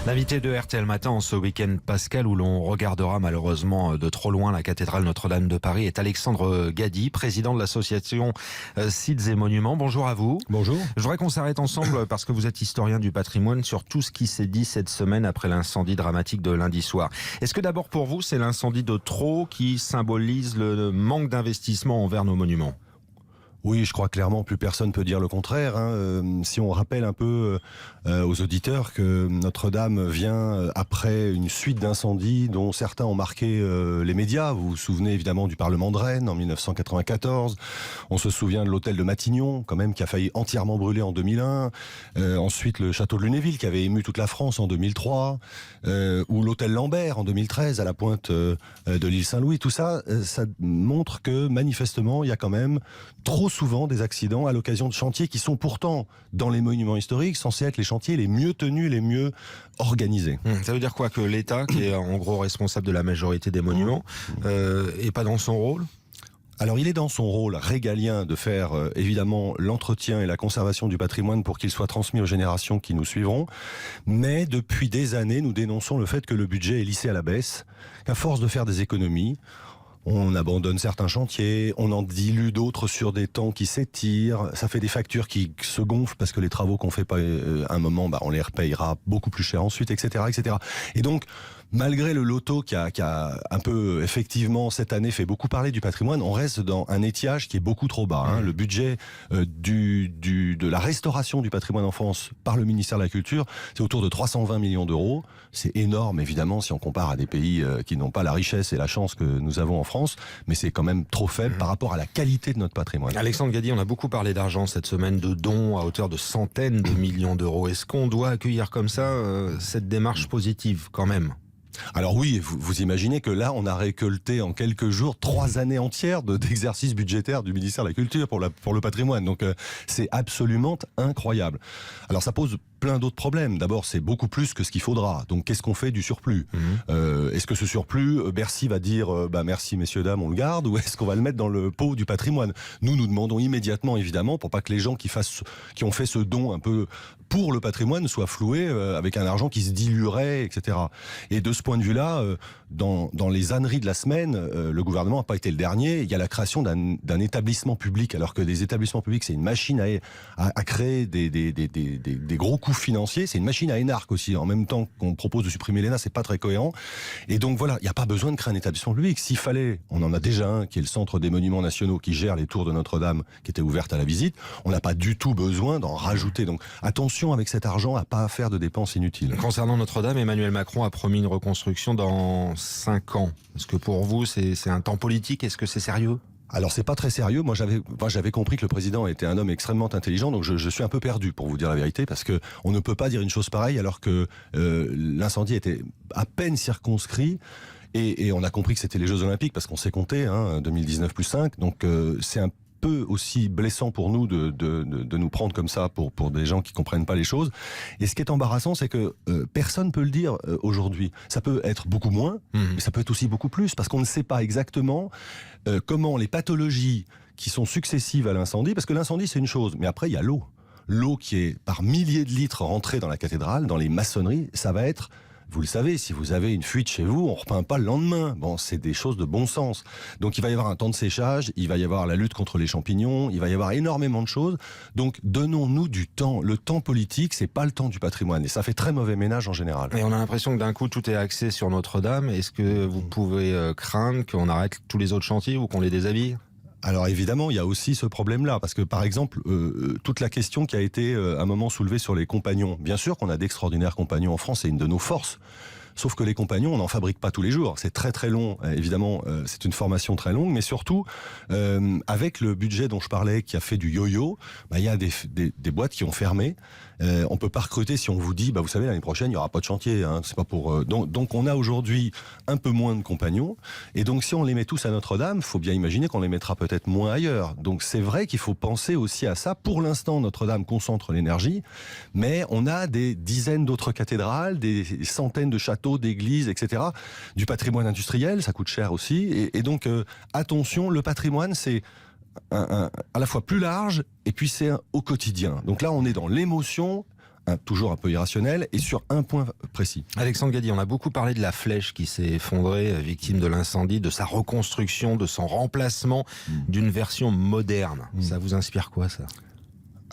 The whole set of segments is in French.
L'invité de RTL Matin en ce week-end Pascal, où l'on regardera malheureusement de trop loin la cathédrale Notre-Dame de Paris, est Alexandre Gady, président de l'association Sites et Monuments. Bonjour à vous. Bonjour. Je voudrais qu'on s'arrête ensemble parce que vous êtes historien du patrimoine sur tout ce qui s'est dit cette semaine après l'incendie dramatique de lundi soir. Est-ce que d'abord pour vous c'est l'incendie de trop qui symbolise le manque d'investissement envers nos monuments ? Oui, je crois clairement, plus personne peut dire le contraire. Si on rappelle un peu aux auditeurs que Notre-Dame vient après une suite d'incendies dont certains ont marqué les médias. Vous vous souvenez évidemment du Parlement de Rennes en 1994. On se souvient de l'hôtel de Matignon, quand même, qui a failli entièrement brûler en 2001. Ensuite, le château de Lunéville, qui avait ému toute la France en 2003. Ou l'hôtel Lambert en 2013, à la pointe de l'île Saint-Louis. Tout ça, ça montre que manifestement, il y a quand même trop souvent des accidents à l'occasion de chantiers qui sont pourtant, dans les monuments historiques, censés être les chantiers les mieux tenus, les mieux organisés. Ça veut dire quoi ? Que l'État, qui est en gros responsable de la majorité des monuments, est pas dans son rôle ? Alors il est dans son rôle régalien de faire évidemment l'entretien et la conservation du patrimoine pour qu'il soit transmis aux générations qui nous suivront, mais depuis des années nous dénonçons le fait que le budget est lissé à la baisse, qu'à force de faire des économies, on abandonne certains chantiers, on en dilue d'autres sur des temps qui s'étirent, ça fait des factures qui se gonflent parce que les travaux qu'on fait pas à un moment, on les repayera beaucoup plus cher ensuite, etc., etc. Et donc, malgré le loto qui a un peu, effectivement, cette année fait beaucoup parler du patrimoine, on reste dans un étiage qui est beaucoup trop bas. Le budget de la restauration du patrimoine en France par le ministère de la Culture, c'est autour de 320 millions d'euros. C'est énorme, évidemment, si on compare à des pays qui n'ont pas la richesse et la chance que nous avons en France, mais c'est quand même trop faible par rapport à la qualité de notre patrimoine. Alexandre Gady, on a beaucoup parlé d'argent cette semaine, de dons à hauteur de centaines de millions d'euros. Est-ce qu'on doit accueillir comme ça cette démarche positive quand même ? Alors oui, vous imaginez que là, on a récolté en quelques jours 3 années entières d'exercice budgétaire du ministère de la Culture pour le patrimoine. Donc c'est absolument incroyable. Alors ça pose plein d'autres problèmes. D'abord, c'est beaucoup plus que ce qu'il faudra. Donc qu'est-ce qu'on fait du surplus ? Est-ce que ce surplus, Bercy va dire merci messieurs dames, on le garde, ou est-ce qu'on va le mettre dans le pot du patrimoine ? Nous demandons immédiatement, évidemment, pour pas que les gens qui ont fait ce don un peu pour le patrimoine soient floués avec un argent qui se diluerait, etc. Et de ce point de vue-là, dans les âneries de la semaine, le gouvernement n'a pas été le dernier. Il y a la création d'un établissement public, alors que des établissements publics, c'est une machine à créer des gros coûts financiers. C'est une machine à énarque aussi. En même temps qu'on propose de supprimer l'ENA, c'est pas très cohérent. Et donc voilà, il n'y a pas besoin de créer un établissement public. S'il fallait, on en a déjà un qui est le Centre des Monuments Nationaux qui gère les tours de Notre-Dame qui étaient ouvertes à la visite. On n'a pas du tout besoin d'en rajouter. Donc attention avec cet argent à pas faire de dépenses inutiles. Concernant Notre-Dame, Emmanuel Macron a promis une reconstruction dans 5 ans. Est-ce que pour vous, c'est un temps politique ? Est-ce que c'est sérieux ? Alors c'est pas très sérieux. Moi j'avais compris que le président était un homme extrêmement intelligent, donc je suis un peu perdu pour vous dire la vérité, parce que on ne peut pas dire une chose pareille alors que l'incendie était à peine circonscrit. Et on a compris que c'était les Jeux Olympiques parce qu'on s'est compté, 2019 plus 5. Donc c'est un peu aussi blessant pour nous de nous prendre comme ça pour des gens qui comprennent pas les choses. Et ce qui est embarrassant, c'est que personne peut le dire aujourd'hui. Ça peut être beaucoup moins, mais ça peut être aussi beaucoup plus, parce qu'on ne sait pas exactement comment les pathologies qui sont successives à l'incendie, parce que l'incendie c'est une chose, mais après il y a l'eau. L'eau qui est par milliers de litres rentrée dans la cathédrale, dans les maçonneries, ça va être... Vous le savez, si vous avez une fuite chez vous, on repeint pas le lendemain. Bon, c'est des choses de bon sens. Donc il va y avoir un temps de séchage, il va y avoir la lutte contre les champignons, il va y avoir énormément de choses. Donc donnons-nous du temps. Le temps politique, c'est pas le temps du patrimoine. Et ça fait très mauvais ménage en général. Et on a l'impression que d'un coup, tout est axé sur Notre-Dame. Est-ce que vous pouvez craindre qu'on arrête tous les autres chantiers ou qu'on les déshabille ? Alors évidemment, il y a aussi ce problème-là, parce que par exemple, toute la question qui a été à un moment soulevée sur les compagnons, bien sûr qu'on a d'extraordinaires compagnons en France, c'est une de nos forces. Sauf que les compagnons, on n'en fabrique pas tous les jours. C'est très très long, évidemment, c'est une formation très longue, mais surtout, avec le budget dont je parlais, qui a fait du yo-yo, il y a des boîtes qui ont fermé. On peut pas recruter si on vous dit, vous savez, l'année prochaine, il y aura pas de chantier. C'est pas pour. Donc on a aujourd'hui un peu moins de compagnons, et donc si on les met tous à Notre-Dame, faut bien imaginer qu'on les mettra peut-être moins ailleurs. Donc c'est vrai qu'il faut penser aussi à ça. Pour l'instant, Notre-Dame concentre l'énergie, mais on a des dizaines d'autres cathédrales, des centaines de châteaux, d'églises, etc. Du patrimoine industriel, ça coûte cher aussi. Et donc, attention, le patrimoine, c'est à la fois plus large, et puis c'est au quotidien. Donc là, on est dans l'émotion, toujours un peu irrationnelle, et sur un point précis. Alexandre Gadi, on a beaucoup parlé de la flèche qui s'est effondrée, victime de l'incendie, de sa reconstruction, de son remplacement d'une version moderne. Ça vous inspire quoi, ça ?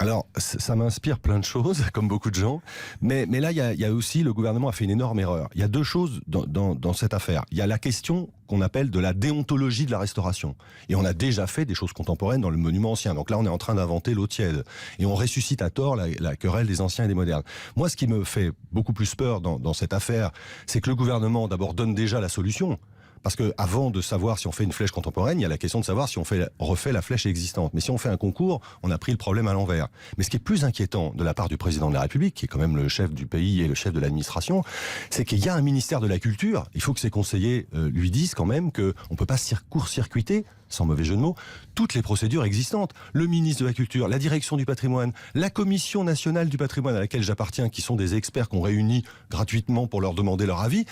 Alors, ça m'inspire plein de choses, comme beaucoup de gens. Mais là, il y a aussi, le gouvernement a fait une énorme erreur. Il y a deux choses dans cette affaire. Il y a la question qu'on appelle de la déontologie de la restauration. Et on a déjà fait des choses contemporaines dans le monument ancien. Donc là, on est en train d'inventer l'eau tiède. Et on ressuscite à tort la querelle des anciens et des modernes. Moi, ce qui me fait beaucoup plus peur dans cette affaire, c'est que le gouvernement, d'abord, donne déjà la solution. Parce que avant de savoir si on fait une flèche contemporaine, il y a la question de savoir si on refait la flèche existante. Mais si on fait un concours, on a pris le problème à l'envers. Mais ce qui est plus inquiétant de la part du président de la République, qui est quand même le chef du pays et le chef de l'administration, c'est qu'il y a un ministère de la Culture. Il faut que ses conseillers lui disent quand même qu'on ne peut pas court-circuiter, sans mauvais jeu de mots, toutes les procédures existantes. Le ministre de la Culture, la direction du patrimoine, la Commission nationale du patrimoine à laquelle j'appartiens, qui sont des experts qu'on réunit gratuitement pour leur demander leur avis.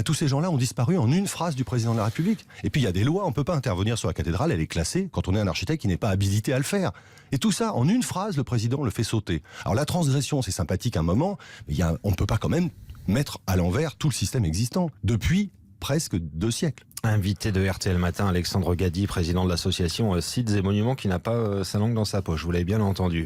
Tous ces gens-là ont disparu en une phrase du président de la République. Et puis il y a des lois, on ne peut pas intervenir sur la cathédrale, elle est classée quand on est un architecte qui n'est pas habilité à le faire. Et tout ça, en une phrase, le président le fait sauter. Alors la transgression, c'est sympathique un moment, mais on ne peut pas quand même mettre à l'envers tout le système existant, depuis presque 2 siècles. Invité de RTL Matin, Alexandre Gadi, président de l'association Sites et Monuments, qui n'a pas sa langue dans sa poche, vous l'avez bien entendu.